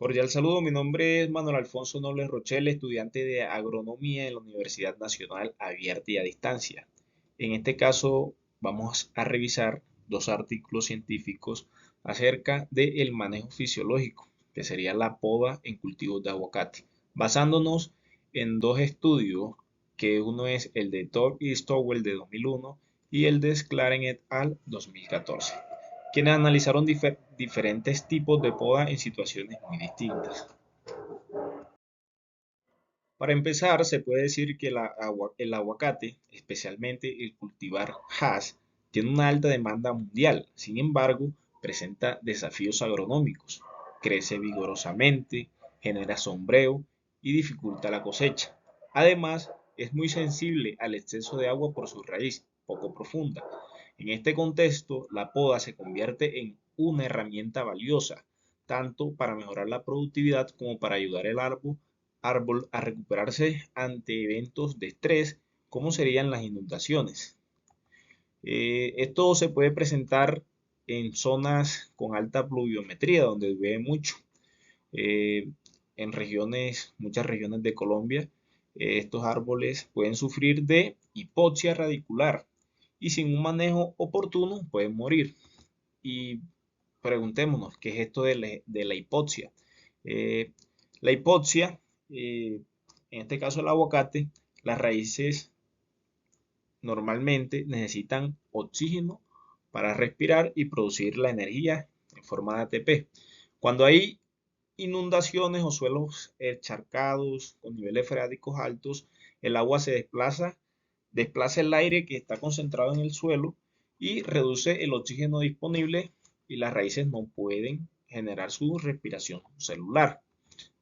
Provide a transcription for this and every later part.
Cordial saludo, mi nombre es Manuel Alfonso Nobles Rochelle, estudiante de agronomía en la Universidad Nacional Abierta y a Distancia. En este caso vamos a revisar dos artículos científicos acerca del manejo fisiológico, que sería la poda en cultivos de aguacate, basándonos en dos estudios, que uno es el de Todd y Stowell de 2001 y el de Sclaren et al. 2014, quienes analizaron diferentes tipos de poda en situaciones muy distintas. Para empezar, se puede decir que el aguacate, especialmente el cultivar Hass, tiene una alta demanda mundial. Sin embargo, presenta desafíos agronómicos. Crece vigorosamente, genera sombreo y dificulta la cosecha. Además, es muy sensible al exceso de agua por su raíz poco profunda. En este contexto, la poda se convierte en una herramienta valiosa, tanto para mejorar la productividad como para ayudar al árbol a recuperarse ante eventos de estrés, como serían las inundaciones. Esto se puede presentar en zonas con alta pluviometría, donde llueve mucho. Eh, en muchas regiones de Colombia, estos árboles pueden sufrir de hipoxia radicular y sin un manejo oportuno pueden morir. Y preguntémonos, ¿qué es esto de la hipoxia? Eh, la hipoxia, en este caso el aguacate, las raíces normalmente necesitan oxígeno para respirar y producir la energía en forma de ATP. Cuando hay inundaciones o suelos encharcados con niveles freáticos altos, el agua desplaza el aire que está concentrado en el suelo y reduce el oxígeno disponible y las raíces no pueden generar su respiración celular.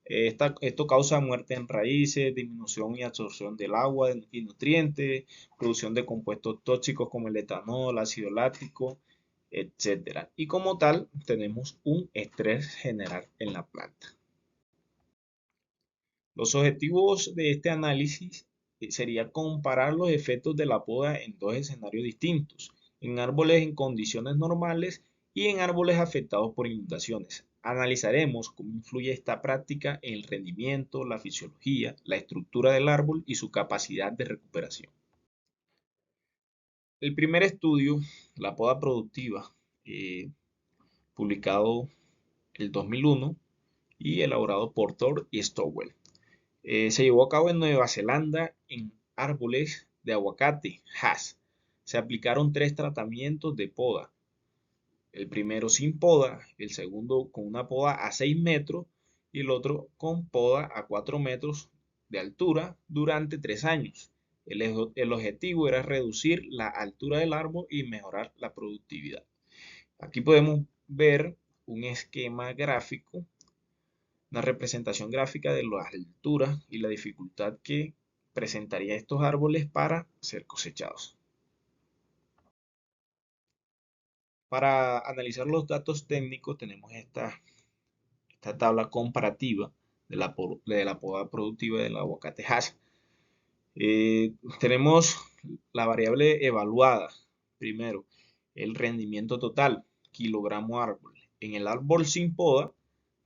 Esto causa muerte en raíces, disminución y absorción del agua y nutrientes, producción de compuestos tóxicos como el etanol, ácido láctico, etcétera. Y como tal, tenemos un estrés general en la planta. Los objetivos de este análisis sería comparar los efectos de la poda en dos escenarios distintos, en árboles en condiciones normales y en árboles afectados por inundaciones. Analizaremos cómo influye esta práctica en el rendimiento, la fisiología, la estructura del árbol y su capacidad de recuperación. El primer estudio, la poda productiva, eh, publicado el 2001 y elaborado por Thor y Stowell. Se llevó a cabo en Nueva Zelanda en árboles de aguacate, Hass. Se aplicaron tres tratamientos de poda. El primero sin poda, el segundo con una poda a 6 metros y el otro con poda a 4 metros de altura durante 3 años. El objetivo era reducir la altura del árbol y mejorar la productividad. Aquí podemos ver un esquema gráfico, una representación gráfica de las alturas y la dificultad que presentaría estos árboles para ser cosechados. Para analizar los datos técnicos tenemos esta tabla comparativa de la poda productiva del aguacate Hass. Tenemos la variable evaluada. Primero, el rendimiento total, kilogramo árbol. En el árbol sin poda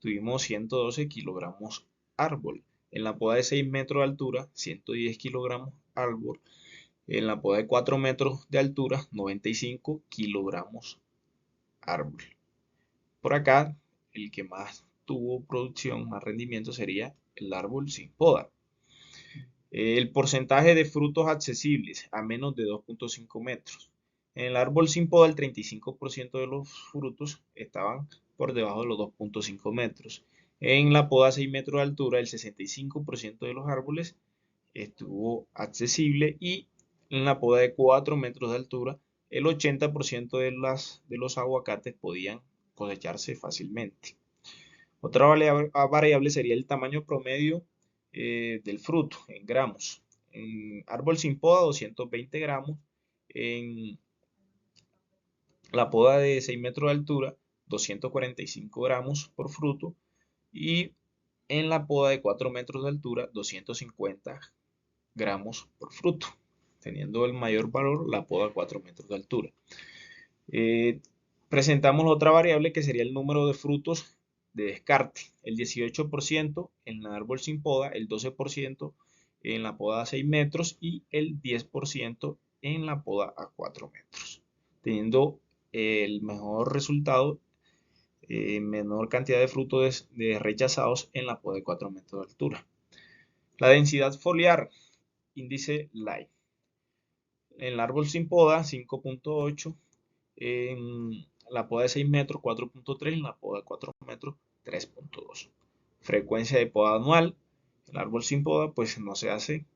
tuvimos 112 kilogramos árbol. En la poda de 6 metros de altura, 110 kilogramos árbol. En la poda de 4 metros de altura, 95 kilogramos árbol. Por acá, el que más tuvo producción, más rendimiento sería el árbol sin poda. El porcentaje de frutos accesibles a menos de 2.5 metros. En el árbol sin poda, el 35% de los frutos estaban por debajo de los 2.5 metros. En la poda a 6 metros de altura, el 65% de los árboles estuvo accesible y en la poda de 4 metros de altura, el 80% de los aguacates podían cosecharse fácilmente. Otra variable sería el tamaño promedio del fruto en gramos. En árbol sin poda, 220 gramos. En la poda de 6 metros de altura, 245 gramos por fruto. Y en la poda de 4 metros de altura, 250 gramos por fruto, teniendo el mayor valor la poda a 4 metros de altura. Eh, Presentamos otra variable que sería el número de frutos de descarte, el 18% en el árbol sin poda, el 12% en la poda a 6 metros y el 10% en la poda a 4 metros, teniendo el mejor resultado, menor cantidad de frutos rechazados en la poda de 4 metros de altura. La densidad foliar, índice LAI. En el árbol sin poda, 5.8. En la poda de 6 metros, 4.3. En la poda de 4 metros, 3.2. Frecuencia de poda anual. El árbol sin poda, pues no se hace.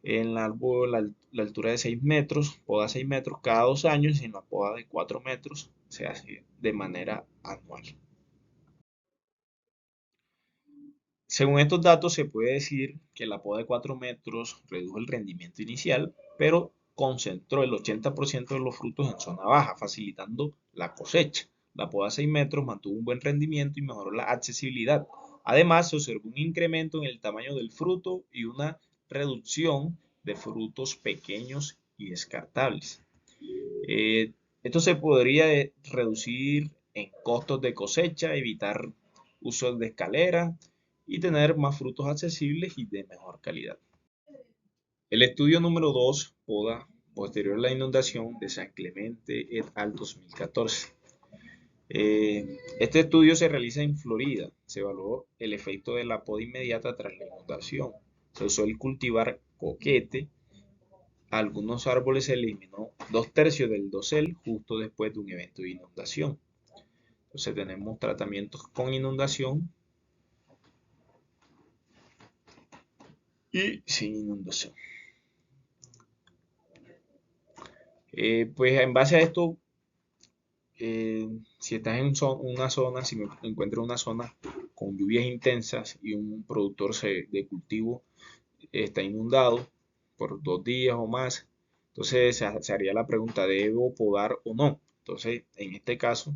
En el árbol, la altura de 6 metros, poda 6 metros cada 2 años. Y en la poda de 4 metros, se hace de manera anual. Según estos datos, se puede decir que la poda de 4 metros redujo el rendimiento inicial, pero concentró el 80% de los frutos en zona baja, facilitando la cosecha. La poda de 6 metros mantuvo un buen rendimiento y mejoró la accesibilidad. Además, se observó un incremento en el tamaño del fruto y una reducción de frutos pequeños y descartables. Esto se podría reducir en costos de cosecha, evitar usos de escalera y tener más frutos accesibles y de mejor calidad. El estudio número 2, poda posterior a la inundación, de San Clemente et al. 2014. Este estudio se realiza en Florida. Se evaluó el efecto de la poda inmediata tras la inundación. Se usó el cultivar coquete. A algunos árboles se eliminó 2/3 del dosel justo después de un evento de inundación. Entonces tenemos tratamientos con inundación y sin inundación. Pues en base a esto, si estás en una zona, si me encuentro en una zona con lluvias intensas y un productor de cultivo está inundado por 2 días o más, entonces se haría la pregunta, ¿debo podar o no? Entonces, en este caso,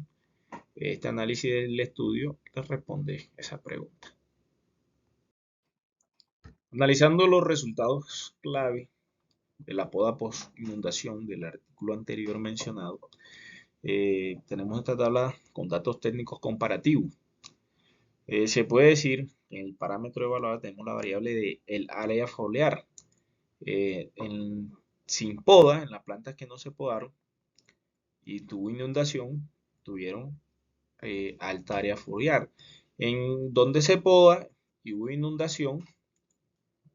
este análisis del estudio le responde esa pregunta. Analizando los resultados clave de la poda post inundación del artículo anterior mencionado, tenemos esta tabla con datos técnicos comparativos. Se puede decir que en el parámetro evaluado tenemos la variable de el área foliar. Sin poda, en las plantas que no se podaron y tuvo inundación, tuvieron alta área foliar. En donde se poda y hubo inundación,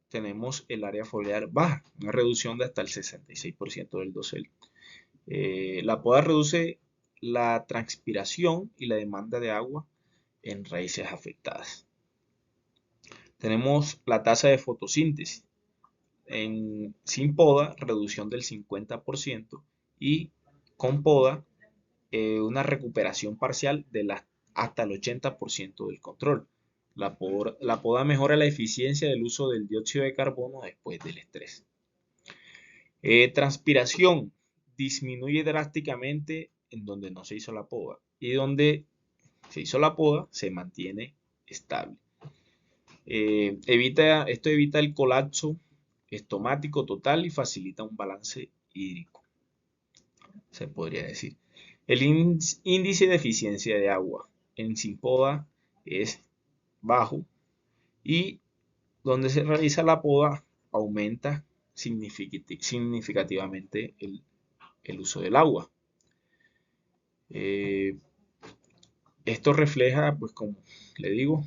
tenemos el área foliar baja, una reducción de hasta el 66% del dosel. La poda reduce la transpiración y la demanda de agua en raíces afectadas. Tenemos la tasa de fotosíntesis. Sin poda, reducción del 50% y con poda, una recuperación parcial de hasta el 80% del control. La poda mejora la eficiencia del uso del dióxido de carbono después del estrés. Transpiración disminuye drásticamente en donde no se hizo la poda y donde se hizo la poda se mantiene estable. Esto evita el colapso estomático total y facilita un balance hídrico, se podría decir. El índice de eficiencia de agua en sin poda es bajo y donde se realiza la poda aumenta significativamente el uso del agua. Esto refleja, pues como le digo,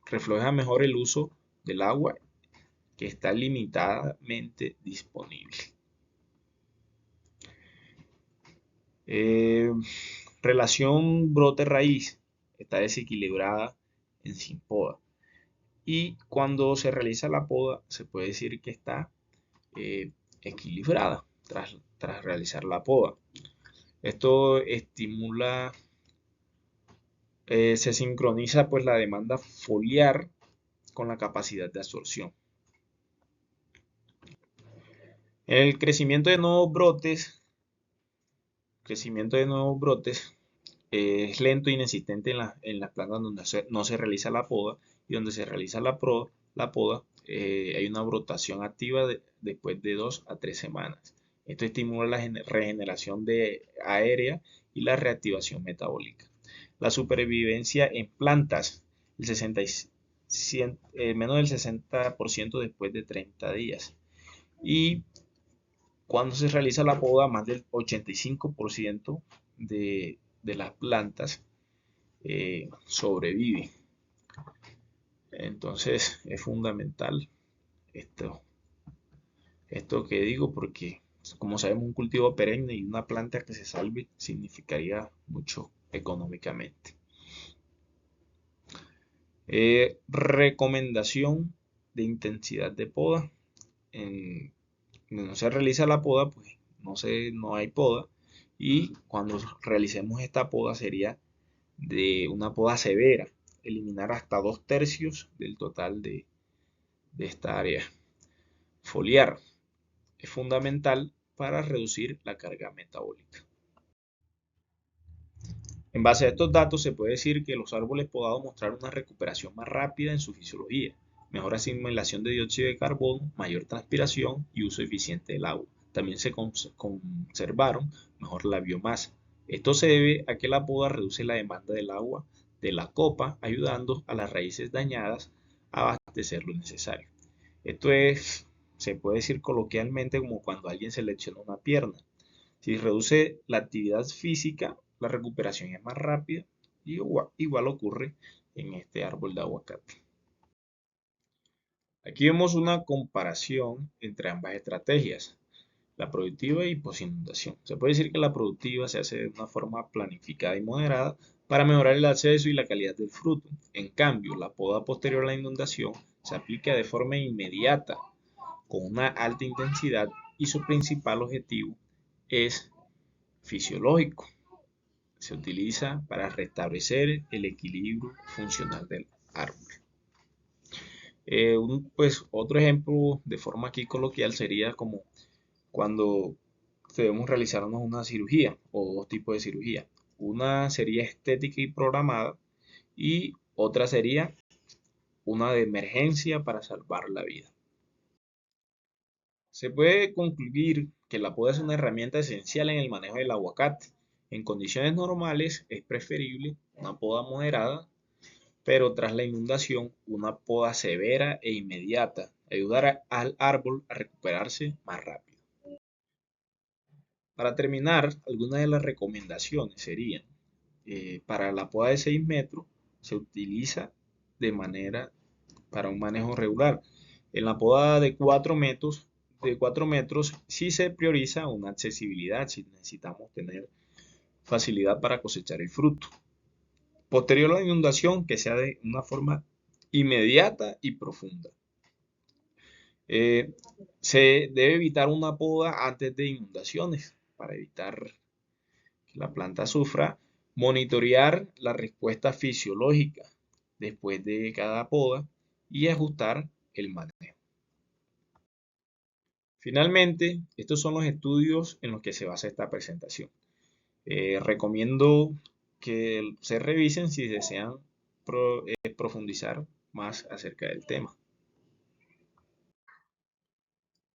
refleja mejor el uso del agua que está limitadamente disponible. Relación brote-raíz está desequilibrada en sin poda. Y cuando se realiza la poda, se puede decir que está equilibrada tras realizar la poda. Esto estimula, se sincroniza pues la demanda foliar con la capacidad de absorción. El crecimiento de nuevos brotes, es lento e inexistente en las plantas donde no se realiza la poda y donde se realiza la poda, hay una brotación activa después de 2 a 3 semanas. Esto estimula la regeneración aérea y la reactivación metabólica. La supervivencia en plantas, menos del 60% después de 30 días. Y cuando se realiza la poda, más del 85% de las plantas sobrevive. Entonces es fundamental esto, esto que digo, porque como sabemos, un cultivo perenne y una planta que se salve significaría mucho económicamente. Recomendación de intensidad de poda. Cuando no se realiza la poda, pues no hay poda. Y cuando realicemos esta poda sería de una poda severa, eliminar hasta 2/3 del total de esta área foliar. Es fundamental para reducir la carga metabólica. En base a estos datos se puede decir que los árboles podados mostraron una recuperación más rápida en su fisiología, mejor asimilación de dióxido de carbono, mayor transpiración y uso eficiente del agua. También se conservaron mejor la biomasa. Esto se debe a que la poda reduce la demanda del agua de la copa, ayudando a las raíces dañadas a abastecer lo necesario. Esto se puede decir coloquialmente como cuando alguien se lesiona una pierna. Si reduce la actividad física, la recuperación es más rápida y igual ocurre en este árbol de aguacate. Aquí vemos una comparación entre ambas estrategias, la productiva y posinundación. Se puede decir que la productiva se hace de una forma planificada y moderada para mejorar el acceso y la calidad del fruto. En cambio, la poda posterior a la inundación se aplica de forma inmediata, con una alta intensidad, y su principal objetivo es fisiológico. Se utiliza para restablecer el equilibrio funcional del árbol. Pues otro ejemplo de forma aquí coloquial sería como cuando debemos realizarnos una cirugía o dos tipos de cirugía. Una sería estética y programada y otra sería una de emergencia para salvar la vida. Se puede concluir que la poda es una herramienta esencial en el manejo del aguacate. En condiciones normales es preferible una poda moderada, pero tras la inundación una poda severa e inmediata ayudará al árbol a recuperarse más rápido. Para terminar, algunas de las recomendaciones serían, para la poda de 6 metros se utiliza de manera para un manejo regular. En la poda de 4 metros sí se prioriza una accesibilidad si necesitamos tener facilidad para cosechar el fruto. Posterior a la inundación, que sea de una forma inmediata y profunda. Se debe evitar una poda antes de inundaciones para evitar que la planta sufra. Monitorear la respuesta fisiológica después de cada poda y ajustar el manejo. Finalmente, estos son los estudios en los que se basa esta presentación. Recomiendo que se revisen si desean profundizar más acerca del tema.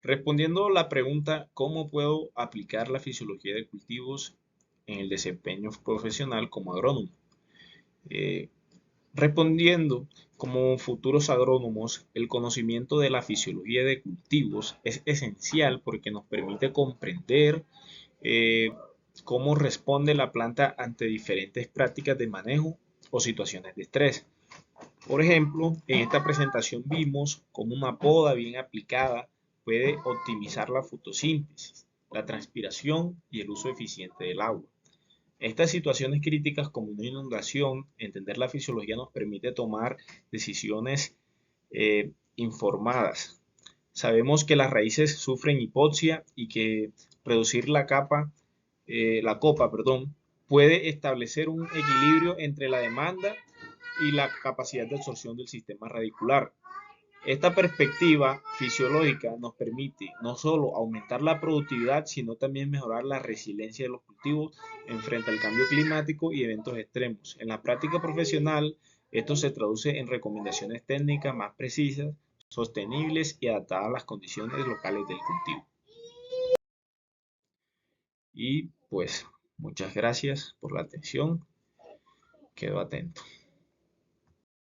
Respondiendo a la pregunta, ¿cómo puedo aplicar la fisiología de cultivos en el desempeño profesional como agrónomo? Eh, Respondiendo, como futuros agrónomos, el conocimiento de la fisiología de cultivos es esencial porque nos permite comprender eh, cómo responde la planta ante diferentes prácticas de manejo o situaciones de estrés. Por ejemplo, en esta presentación vimos cómo una poda bien aplicada puede optimizar la fotosíntesis, la transpiración y el uso eficiente del agua. En estas situaciones críticas como una inundación, entender la fisiología nos permite tomar decisiones informadas. Sabemos que las raíces sufren hipoxia y que reducir la copa, perdón, puede establecer un equilibrio entre la demanda y la capacidad de absorción del sistema radicular. Esta perspectiva fisiológica nos permite no solo aumentar la productividad, sino también mejorar la resiliencia de los cultivos en frente al cambio climático y eventos extremos. En la práctica profesional, esto se traduce en recomendaciones técnicas más precisas, sostenibles y adaptadas a las condiciones locales del cultivo. Y pues muchas gracias por la atención. Quedo atento.